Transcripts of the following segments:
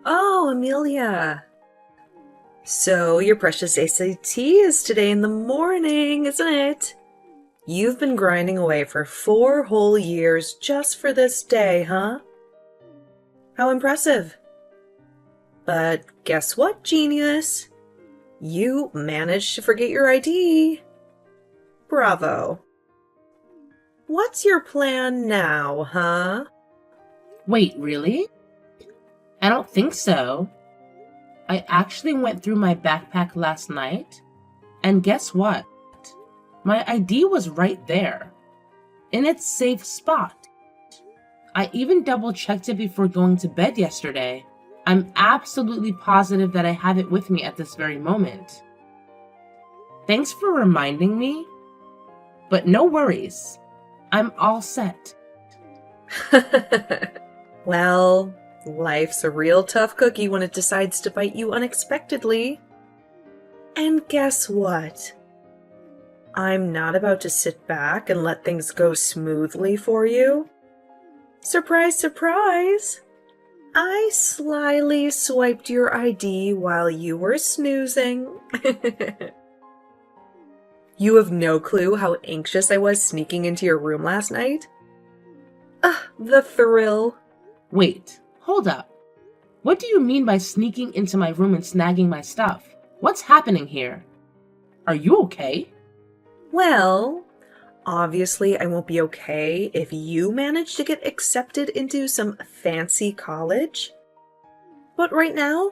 Oh, Amelia. So, your precious SAT is today in the morning, isn't it? You've been grinding away for 4 whole years just for this day, huh? How impressive. But guess what, genius? You managed to forget your ID. Bravo. What's your plan now, huh? Wait, really? I don't think so. I actually went through my backpack last night, and guess what? My ID was right there, in its safe spot. I even double checked it before going to bed yesterday. I'm absolutely positive that I have it with me at this very moment. Thanks for reminding me, but no worries. I'm all set. Well, life's a real tough cookie when it decides to bite you unexpectedly. And guess what? I'm not about to sit back and let things go smoothly for you. Surprise, surprise! I slyly swiped your ID while you were snoozing. You have no clue how anxious I was sneaking into your room last night? The thrill. Wait, hold up. What do you mean by sneaking into my room and snagging my stuff? What's happening here? Are you okay? Well, obviously I won't be okay if you manage to get accepted into some fancy college. But right now,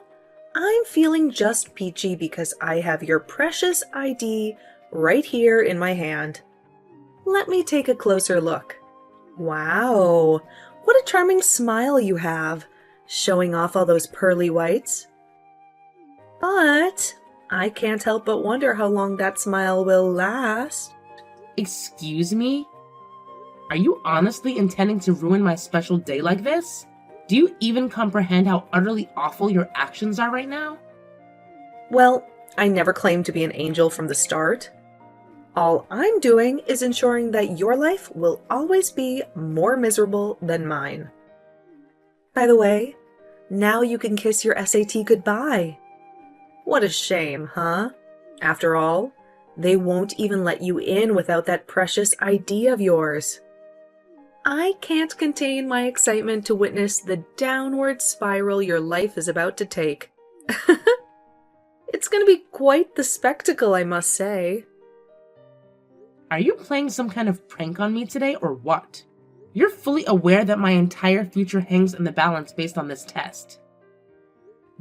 I'm feeling just peachy because I have your precious ID right here in my hand. Let me take a closer look. Wow, what a charming smile you have, showing off all those pearly whites. But I can't help but wonder how long that smile will last. Excuse me? Are you honestly intending to ruin my special day like this? Do you even comprehend how utterly awful your actions are right now? Well, I never claimed to be an angel from the start. All I'm doing is ensuring that your life will always be more miserable than mine. By the way, now you can kiss your SAT goodbye. What a shame, huh? After all, they won't even let you in without that precious ID of yours. I can't contain my excitement to witness the downward spiral your life is about to take. It's going to be quite the spectacle, I must say. Are you playing some kind of prank on me today or what? You're fully aware that my entire future hangs in the balance based on this test.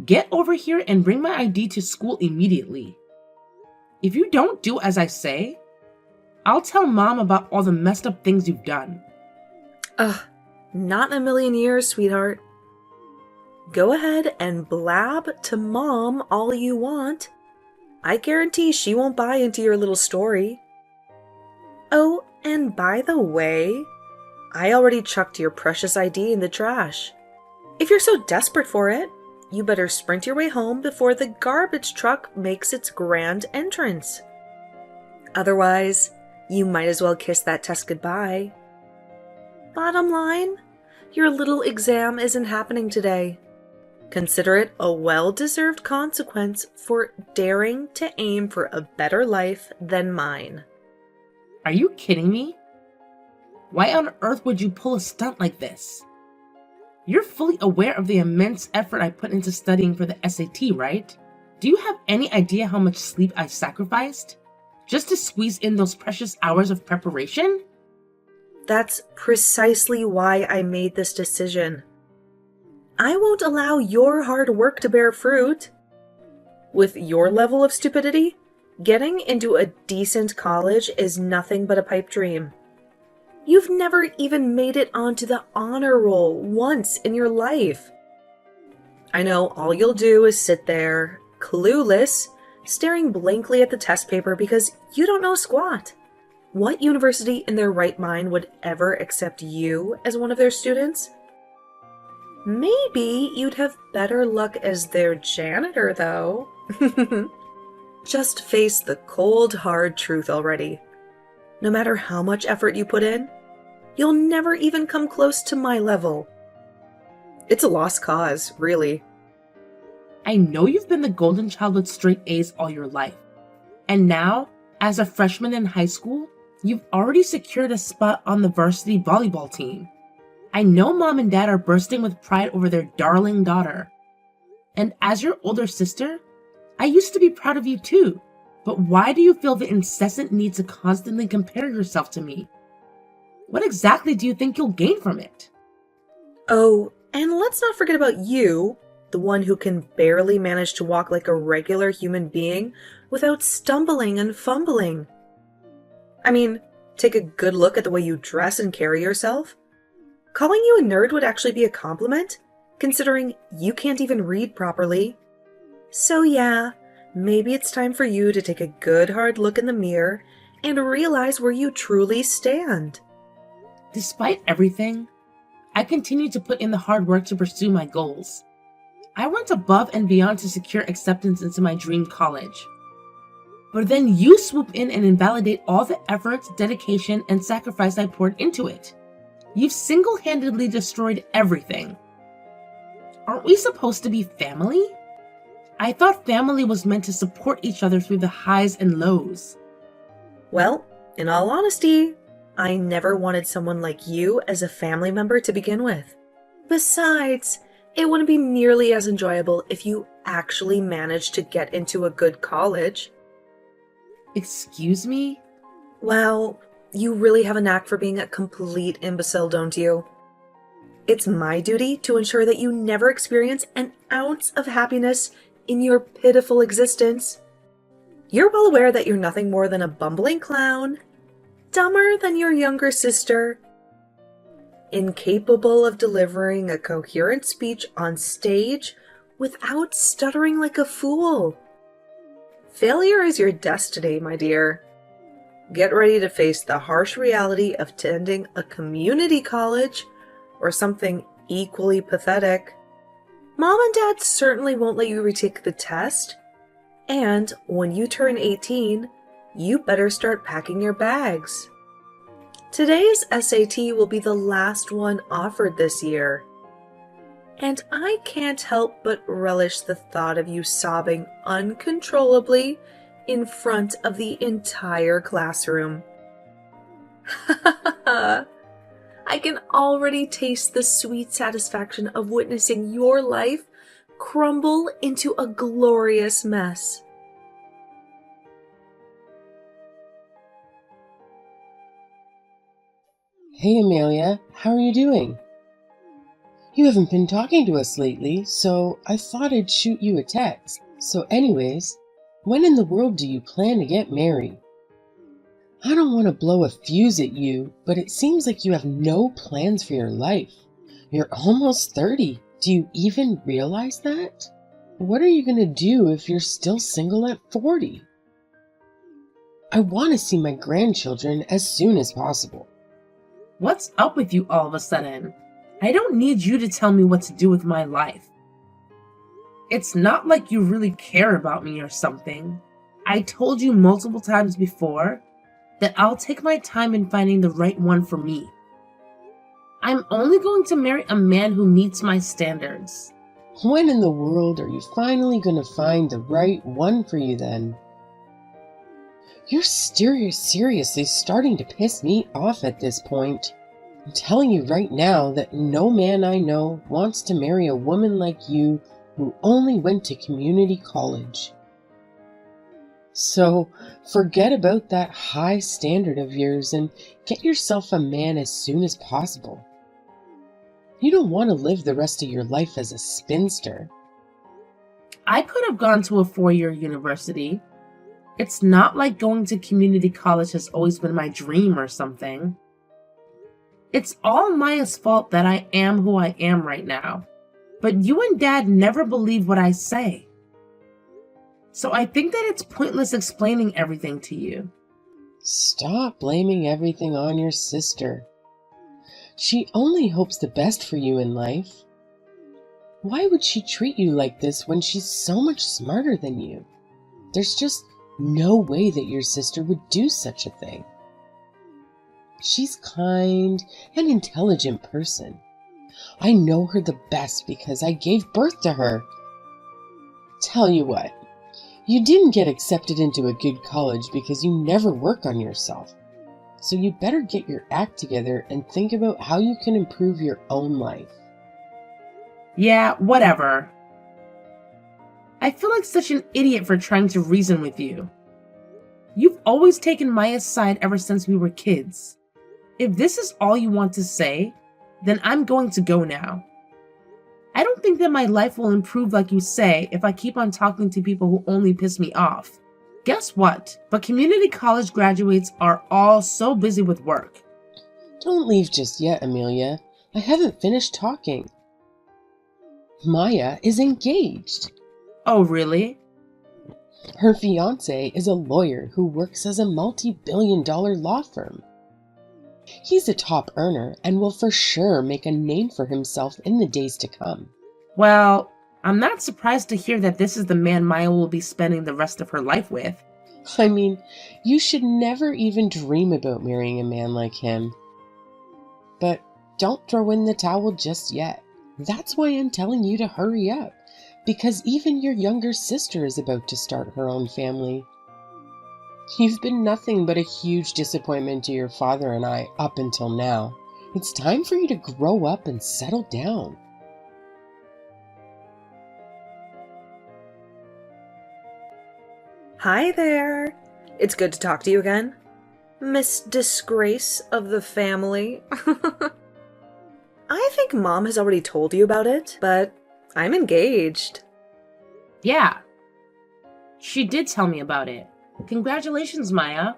Get over here and bring my ID to school immediately. If you don't do as I say, I'll tell Mom about all the messed up things you've done. Not in a million years, sweetheart. Go ahead and blab to Mom all you want. I guarantee she won't buy into your little story. Oh, and by the way, I already chucked your precious ID in the trash. If you're so desperate for it, you better sprint your way home before the garbage truck makes its grand entrance. Otherwise, you might as well kiss that test goodbye. Bottom line, your little exam isn't happening today. Consider it a well-deserved consequence for daring to aim for a better life than mine. Are you kidding me? Why on earth would you pull a stunt like this? You're fully aware of the immense effort I put into studying for the SAT, right? Do you have any idea how much sleep I sacrificed? Just to squeeze in those precious hours of preparation? That's precisely why I made this decision. I won't allow your hard work to bear fruit. With your level of stupidity, getting into a decent college is nothing but a pipe dream. You've never even made it onto the honor roll once in your life. I know all you'll do is sit there, clueless, staring blankly at the test paper because you don't know squat. What university in their right mind would ever accept you as one of their students? Maybe you'd have better luck as their janitor, though. Just face the cold, hard truth already. No matter how much effort you put in, you'll never even come close to my level. It's a lost cause, really. I know you've been the golden child with straight A's all your life. And now, as a freshman in high school, you've already secured a spot on the varsity volleyball team. I know mom and dad are bursting with pride over their darling daughter. And as your older sister, I used to be proud of you too. But why do you feel the incessant need to constantly compare yourself to me? What exactly do you think you'll gain from it? Oh, and let's not forget about you, the one who can barely manage to walk like a regular human being without stumbling and fumbling. I mean, take a good look at the way you dress and carry yourself. Calling you a nerd would actually be a compliment, considering you can't even read properly. So yeah, maybe it's time for you to take a good hard look in the mirror and realize where you truly stand. Despite everything, I continue to put in the hard work to pursue my goals. I went above and beyond to secure acceptance into my dream college. But then you swoop in and invalidate all the effort, dedication, and sacrifice I poured into it. You've single-handedly destroyed everything. Aren't we supposed to be family? I thought family was meant to support each other through the highs and lows. Well, in all honesty, I never wanted someone like you as a family member to begin with. Besides, it wouldn't be nearly as enjoyable if you actually managed to get into a good college. Excuse me? Well, you really have a knack for being a complete imbecile, don't you? It's my duty to ensure that you never experience an ounce of happiness in your pitiful existence. You're well aware that you're nothing more than a bumbling clown, dumber than your younger sister, incapable of delivering a coherent speech on stage without stuttering like a fool. Failure is your destiny, my dear. Get ready to face the harsh reality of attending a community college or something equally pathetic. Mom and Dad certainly won't let you retake the test. And when you turn 18, you better start packing your bags. Today's SAT will be the last one offered this year. And I can't help but relish the thought of you sobbing uncontrollably in front of the entire classroom. I can already taste the sweet satisfaction of witnessing your life crumble into a glorious mess. Hey Amelia, how are you doing? You haven't been talking to us lately, so I thought I'd shoot you a text. So anyways, when in the world do you plan to get married? I don't want to blow a fuse at you, but it seems like you have no plans for your life. You're almost 30. Do you even realize that? What are you going to do if you're still single at 40? I want to see my grandchildren as soon as possible. What's up with you all of a sudden? I don't need you to tell me what to do with my life. It's not like you really care about me or something. I told you multiple times before that I'll take my time in finding the right one for me. I'm only going to marry a man who meets my standards. When in the world are you finally going to find the right one for you then? You're seriously starting to piss me off at this point. I'm telling you right now that no man I know wants to marry a woman like you who only went to community college. So forget about that high standard of yours and get yourself a man as soon as possible. You don't want to live the rest of your life as a spinster. I could have gone to a 4-year university. It's not like going to community college has always been my dream or something. It's all Maya's fault that I am who I am right now. But you and Dad never believe what I say. So I think that it's pointless explaining everything to you. Stop blaming everything on your sister. She only hopes the best for you in life. Why would she treat you like this when she's so much smarter than you? There's just no way that your sister would do such a thing. She's kind and intelligent person. I know her the best because I gave birth to her. Tell you what, you didn't get accepted into a good college because you never work on yourself. So you better get your act together and think about how you can improve your own life. Yeah, whatever. I feel like such an idiot for trying to reason with you. You've always taken Maya's side ever since we were kids. If this is all you want to say, then I'm going to go now. I don't think that my life will improve like you say if I keep on talking to people who only piss me off. Guess what? But community college graduates are all so busy with work. Don't leave just yet, Amelia. I haven't finished talking. Maya is engaged. Oh, really? Her fiancé is a lawyer who works as a multi-billion-dollar law firm. He's a top earner and will for sure make a name for himself in the days to come. Well, I'm not surprised to hear that this is the man Maya will be spending the rest of her life with. I mean, you should never even dream about marrying a man like him. But don't throw in the towel just yet. That's why I'm telling you to hurry up, because even your younger sister is about to start her own family. You've been nothing but a huge disappointment to your father and I up until now. It's time for you to grow up and settle down. Hi there. It's good to talk to you again, Miss Disgrace of the family. I think Mom has already told you about it, but I'm engaged. Yeah. She did tell me about it. Congratulations, Maya.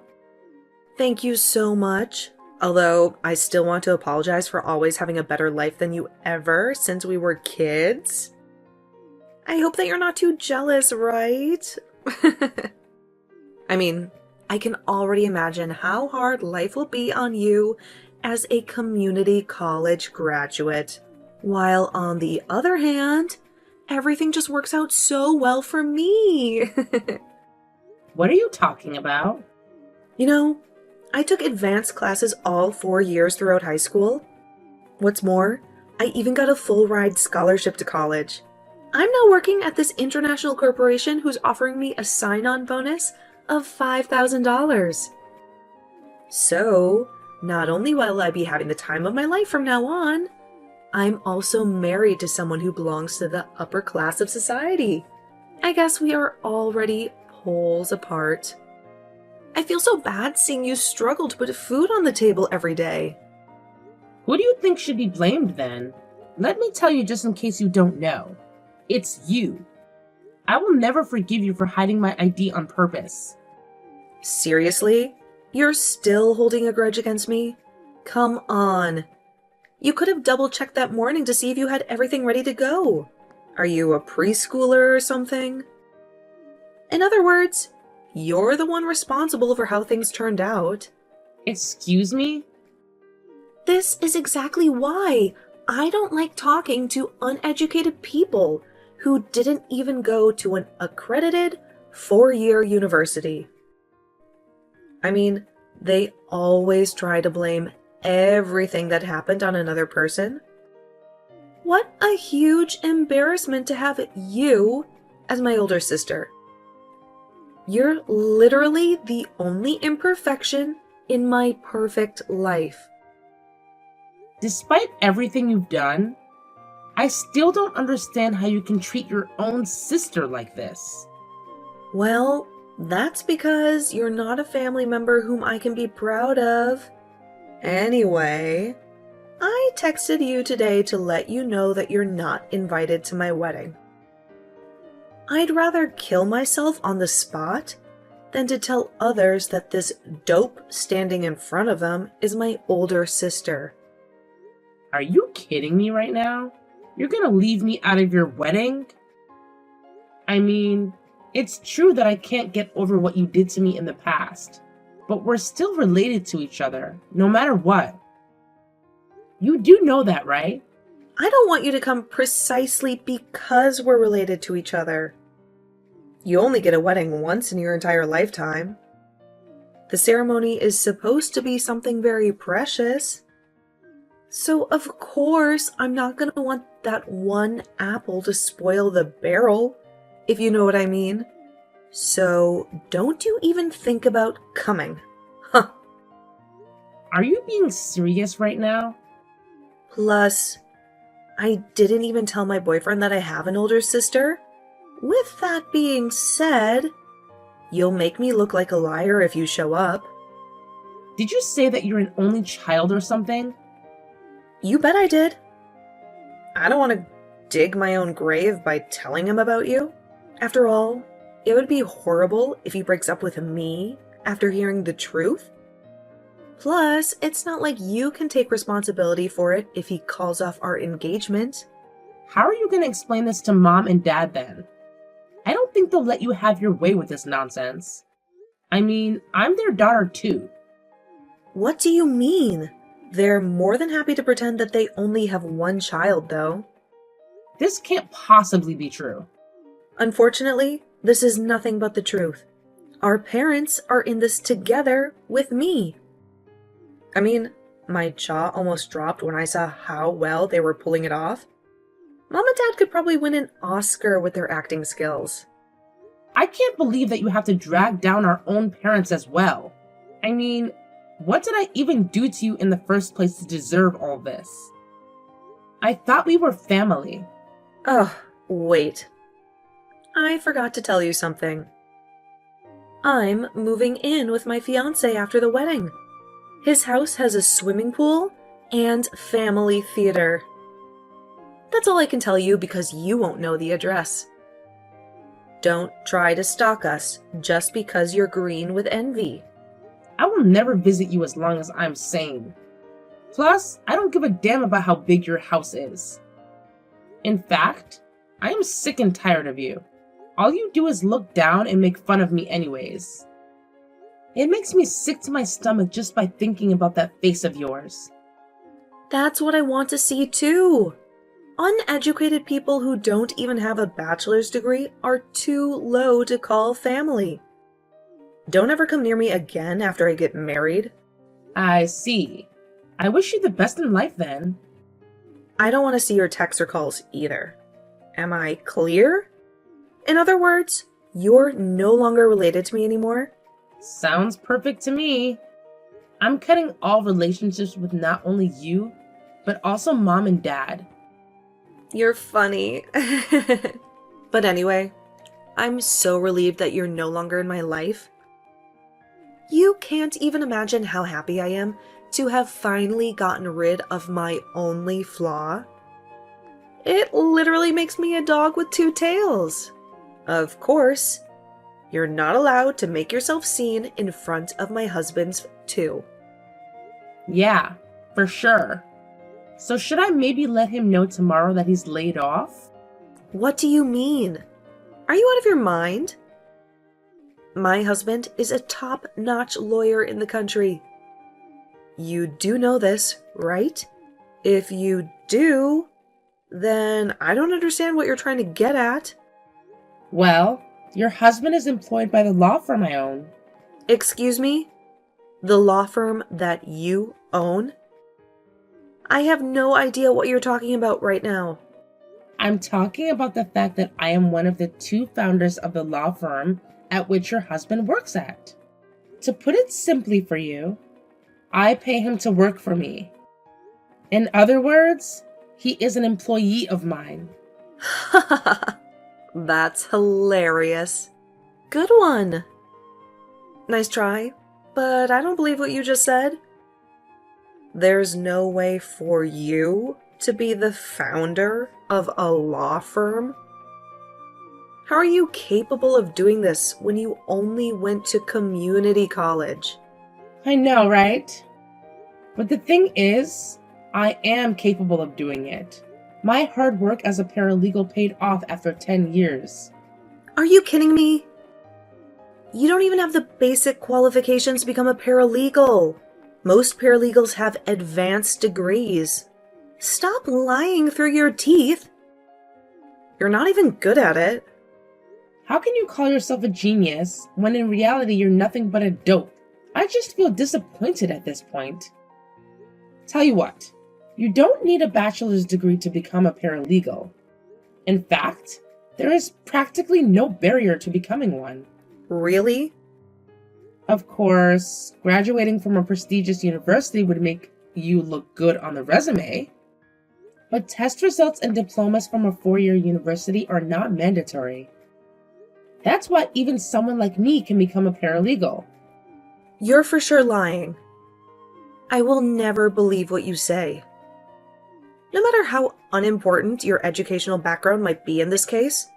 Thank you so much. Although I still want to apologize for always having a better life than you ever since we were kids. I hope that you're not too jealous, right? I mean, I can already imagine how hard life will be on you as a community college graduate. While on the other hand, everything just works out so well for me. What are you talking about? You know, I took advanced classes all 4 years throughout high school. What's more, I even got a full ride scholarship to college. I'm now working at this international corporation who's offering me a sign-on bonus of $5,000. So, not only will I be having the time of my life from now on, I'm also married to someone who belongs to the upper class of society. I guess we are already poles apart. I feel so bad seeing you struggle to put food on the table every day. Who do you think should be blamed then? Let me tell you just in case you don't know. It's you. I will never forgive you for hiding my ID on purpose. Seriously? You're still holding a grudge against me? Come on. You could have double-checked that morning to see if you had everything ready to go. Are you a preschooler or something? In other words, you're the one responsible for how things turned out. Excuse me? This is exactly why I don't like talking to uneducated people who didn't even go to an accredited 4-year university. I mean, they always try to blame everything that happened on another person. What a huge embarrassment to have you as my older sister. You're literally the only imperfection in my perfect life. Despite everything you've done, I still don't understand how you can treat your own sister like this. Well, that's because you're not a family member whom I can be proud of. Anyway, I texted you today to let you know that you're not invited to my wedding. I'd rather kill myself on the spot than to tell others that this dope standing in front of them is my older sister. Are you kidding me right now? You're gonna leave me out of your wedding? I mean, it's true that I can't get over what you did to me in the past, but we're still related to each other, no matter what. You do know that, right? I don't want you to come precisely because we're related to each other. You only get a wedding once in your entire lifetime. The ceremony is supposed to be something very precious. So of course I'm not going to want that one apple to spoil the barrel if you know what I mean. So don't you even think about coming. Huh. Are you being serious right now? Plus, I didn't even tell my boyfriend that I have an older sister. With that being said, you'll make me look like a liar if you show up. Did you say that you're an only child or something? You bet I did. I don't want to dig my own grave by telling him about you. After all, it would be horrible if he breaks up with me after hearing the truth. Plus, it's not like you can take responsibility for it if he calls off our engagement. How are you going to explain this to Mom and Dad then? I don't think they'll let you have your way with this nonsense. I mean, I'm their daughter too. What do you mean? They're more than happy to pretend that they only have one child, though. This can't possibly be true. Unfortunately, this is nothing but the truth. Our parents are in this together with me. I mean, my jaw almost dropped when I saw how well they were pulling it off. Mom and Dad could probably win an Oscar with their acting skills. I can't believe that you have to drag down our own parents as well. I mean, what did I even do to you in the first place to deserve all this? I thought we were family. Oh, wait. I forgot to tell you something. I'm moving in with my fiancé after the wedding. His house has a swimming pool and family theater. That's all I can tell you because you won't know the address. Don't try to stalk us just because you're green with envy. I will never visit you as long as I'm sane. Plus, I don't give a damn about how big your house is. In fact, I am sick and tired of you. All you do is look down and make fun of me anyways. It makes me sick to my stomach just by thinking about that face of yours. That's what I want to see too. Uneducated people who don't even have a bachelor's degree are too low to call family. Don't ever come near me again after I get married. I see. I wish you the best in life then. I don't want to see your texts or calls either. Am I clear? In other words, you're no longer related to me anymore. Sounds perfect to me. I'm cutting all relationships with not only you, but also Mom and Dad. You're funny. But anyway, I'm so relieved that you're no longer in my life. You can't even imagine how happy I am to have finally gotten rid of my only flaw. It literally makes me a dog with two tails. Of course, you're not allowed to make yourself seen in front of my husband's too. Yeah, for sure. So should I maybe let him know tomorrow that he's laid off? What do you mean? Are you out of your mind? My husband is a top-notch lawyer in the country. You do know this, right? If you do, then I don't understand what you're trying to get at. Well, your husband is employed by the law firm I own. Excuse me? The law firm that you own? I have no idea what you're talking about right now. I'm talking about the fact that I am one of the two founders of the law firm at which your husband works at. To put it simply for you, I pay him to work for me. In other words, he is an employee of mine. That's hilarious. Good one. Nice try, but I don't believe what you just said. There's no way for you to be the founder of a law firm? How are you capable of doing this when you only went to community college? I know, right? But the thing is, I am capable of doing it. My hard work as a paralegal paid off after 10 years. Are you kidding me? You don't even have the basic qualifications to become a paralegal. Most paralegals have advanced degrees. Stop lying through your teeth. You're not even good at it. How can you call yourself a genius when in reality you're nothing but a dope? I just feel disappointed at this point. Tell you what, you don't need a bachelor's degree to become a paralegal. In fact, There is practically no barrier to becoming one. Really? Of course, graduating from a prestigious university would make you look good on the resume, but test results and diplomas from a 4-year university are not mandatory. That's why even someone like me can become a paralegal. You're for sure lying. I will never believe what you say. No matter how unimportant your educational background might be in this case,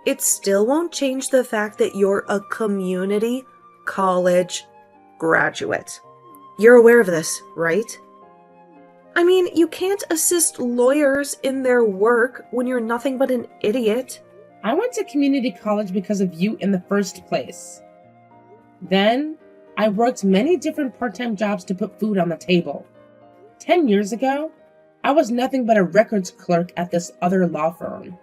it still won't change the fact that you're a community college graduate. You're aware of this, right? I mean, you can't assist lawyers in their work when you're nothing but an idiot. I went to community college because of you in the first place. Then, I worked many different part-time jobs to put food on the table. 10 years ago, I was nothing but a records clerk at this other law firm.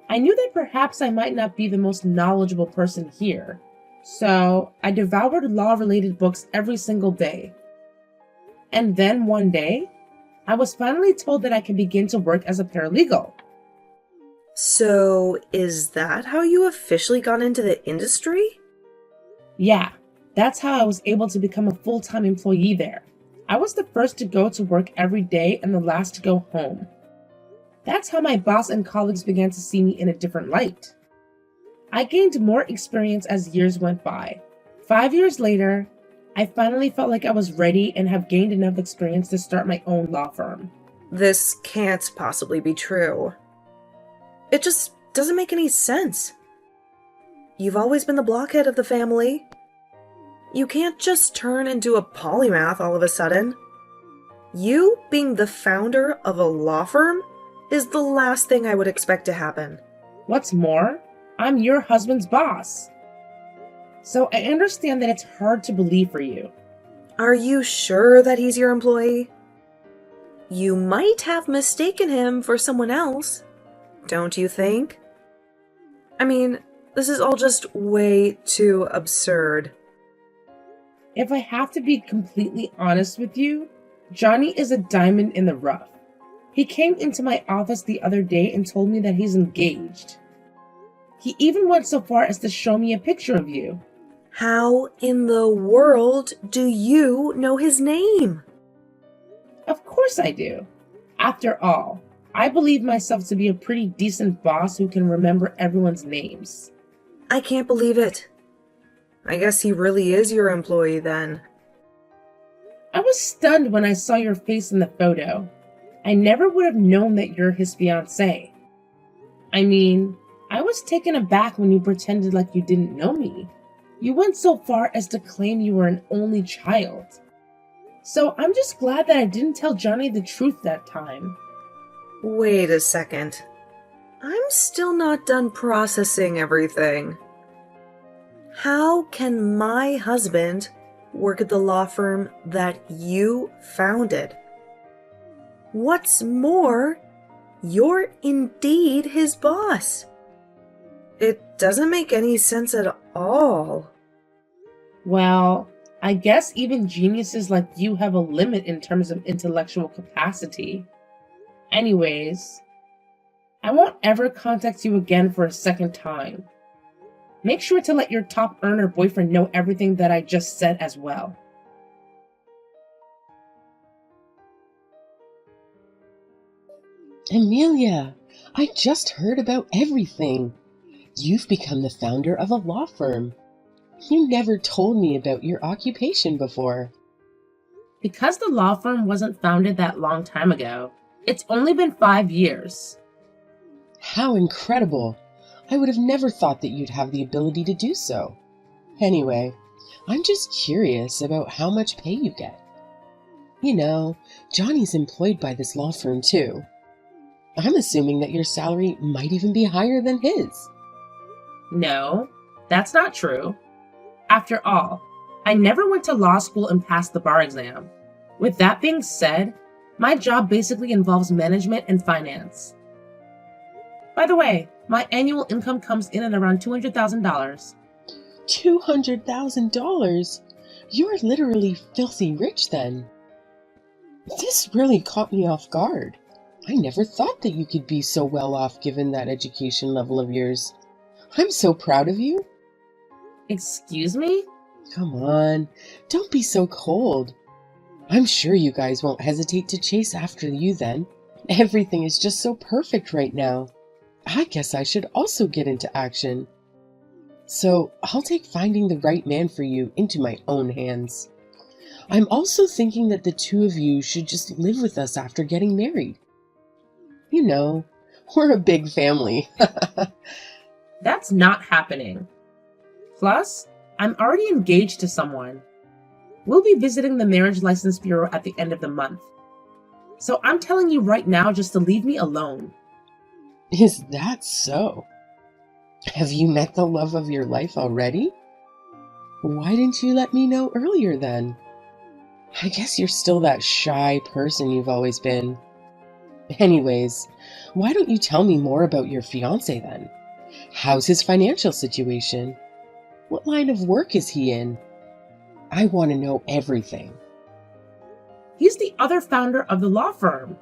I knew that perhaps I might not be the most knowledgeable person here, so I devoured law-related books every single day. And then one day, I was finally told that I could begin to work as a paralegal. So, is that how you officially got into the industry? Yeah, that's how I was able to become a full-time employee there. I was the first to go to work every day and the last to go home. That's how my boss and colleagues began to see me in a different light. I gained more experience as years went by. 5 years later, I finally felt like I was ready and have gained enough experience to start my own law firm. This can't possibly be true. It just doesn't make any sense. You've always been the blockhead of the family. You can't just turn into a polymath all of a sudden. You being the founder of a law firm is the last thing I would expect to happen. What's more, I'm your husband's boss. So I understand that it's hard to believe for you. Are you sure that he's your employee? You might have mistaken him for someone else, don't you think? I mean, this is all just way too absurd. If I have to be completely honest with you, Johnny is a diamond in the rough. He came into my office the other day and told me that he's engaged. He even went so far as to show me a picture of you. How in the world do you know his name? Of course I do. After all, I believe myself to be a pretty decent boss who can remember everyone's names. I can't believe it. I guess he really is your employee then. I was stunned when I saw your face in the photo. I never would have known that you're his fiancé. I mean, I was taken aback when you pretended like you didn't know me. You went so far as to claim you were an only child. So I'm just glad that I didn't tell Johnny the truth that time. Wait a second. I'm still not done processing everything. How can my husband work at the law firm that you founded? What's more, you're indeed his boss. It doesn't make any sense at all. Well, I guess even geniuses like you have a limit in terms of intellectual capacity. Anyways, I won't ever contact you again for a second time. Make sure to let your top earner boyfriend know everything that I just said as well. Amelia, I just heard about everything. You've become the founder of a law firm. You never told me about your occupation before. Because the law firm wasn't founded that long time ago, it's only been 5 years. How incredible! I would have never thought that you'd have the ability to do so. Anyway, I'm just curious about how much pay you get. You know, Johnny's employed by this law firm too. I'm assuming that your salary might even be higher than his. No, that's not true. After all, I never went to law school and passed the bar exam. With that being said, my job basically involves management and finance. By the way, my annual income comes in at around $200,000. $200,000? You're literally filthy rich then. This really caught me off guard. I never thought that you could be so well off given that education level of yours. I'm so proud of you. Excuse me? Come on, don't be so cold. I'm sure you guys won't hesitate to chase after you then. Everything is just so perfect right now. I guess I should also get into action. So I'll take finding the right man for you into my own hands. I'm also thinking that the two of you should just live with us after getting married. You know, we're a big family. That's not happening. Plus, I'm already engaged to someone. We'll be visiting the Marriage License Bureau at the end of the month. So I'm telling you right now just to leave me alone. Is that so? Have you met the love of your life already? Why didn't you let me know earlier then? I guess you're still that shy person you've always been. Anyways, why don't you tell me more about your fiancé then? How's his financial situation? What line of work is he in? I want to know everything. He's the other founder of the law firm.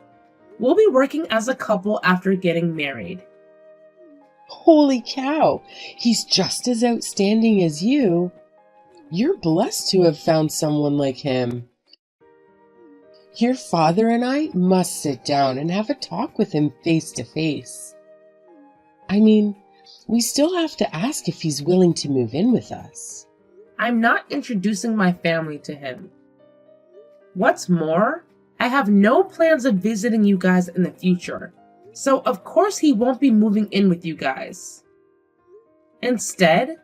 We'll be working as a couple after getting married. Holy cow, he's just as outstanding as you. You're blessed to have found someone like him. Your father and I must sit down and have a talk with him face to face. I mean, we still have to ask if he's willing to move in with us. I'm not introducing my family to him. What's more, I have no plans of visiting you guys in the future, so of course he won't be moving in with you guys. Instead,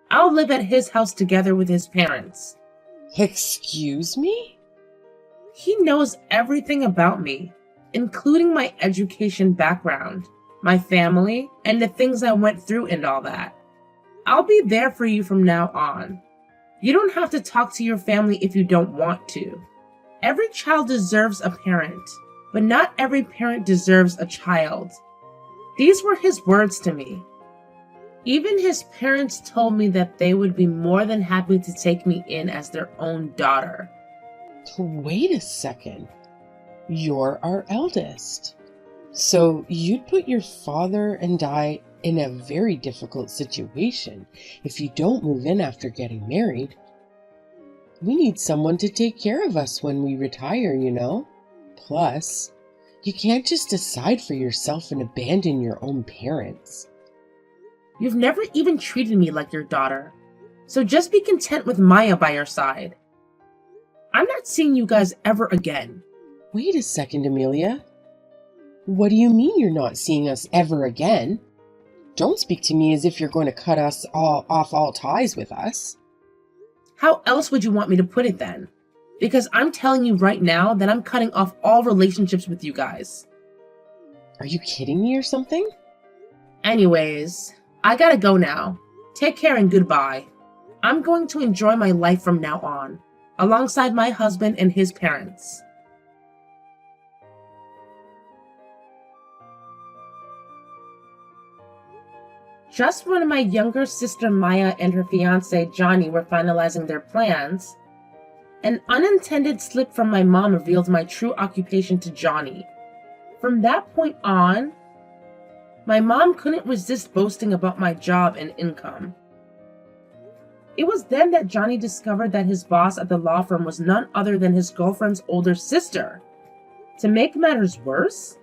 I'll live at his house together with his parents. Excuse me? He knows everything about me, including my education background, my family, and the things I went through and all that. I'll be there for you from now on. You don't have to talk to your family if you don't want to. Every child deserves a parent, but not every parent deserves a child. These were his words to me. Even his parents told me that they would be more than happy to take me in as their own daughter. Wait a second. You're our eldest. So you'd put your father and I in a very difficult situation if you don't move in after getting married. We need someone to take care of us when we retire, you know? Plus, you can't just decide for yourself and abandon your own parents. You've never even treated me like your daughter, so just be content with Maya by your side. I'm not seeing you guys ever again. Wait a second, Amelia. What do you mean you're not seeing us ever again? Don't speak to me as if you're going to cut us off all ties with us. How else would you want me to put it then? Because I'm telling you right now that I'm cutting off all relationships with you guys. Are you kidding me or something? Anyways, I gotta go now. Take care and goodbye. I'm going to enjoy my life from now on, alongside my husband and his parents. Just when my younger sister Maya and her fiancé Johnny were finalizing their plans, an unintended slip from my mom revealed my true occupation to Johnny. From that point on, my mom couldn't resist boasting about my job and income. It was then that Johnny discovered that his boss at the law firm was none other than his girlfriend's older sister. To make matters worse,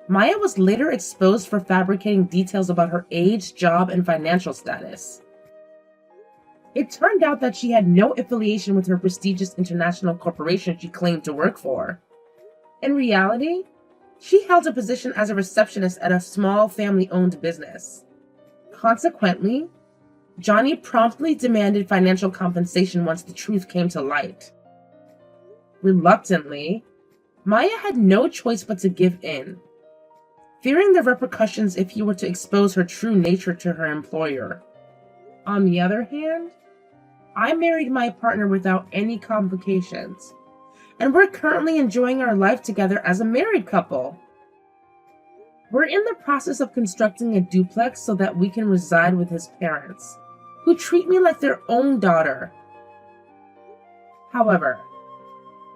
Maya was later exposed for fabricating details about her age, job, and financial status. It turned out that she had no affiliation with her prestigious international corporation she claimed to work for. In reality, she held a position as a receptionist at a small family-owned business. Consequently, Johnny promptly demanded financial compensation once the truth came to light. Reluctantly, Maya had no choice but to give in, fearing the repercussions if he were to expose her true nature to her employer. On the other hand, I married my partner without any complications, and we're currently enjoying our life together as a married couple. We're in the process of constructing a duplex so that we can reside with his parents, who treat me like their own daughter. However,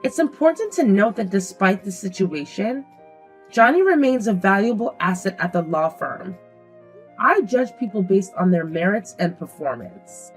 it's important to note that despite the situation, Johnny remains a valuable asset at the law firm. I judge people based on their merits and performance.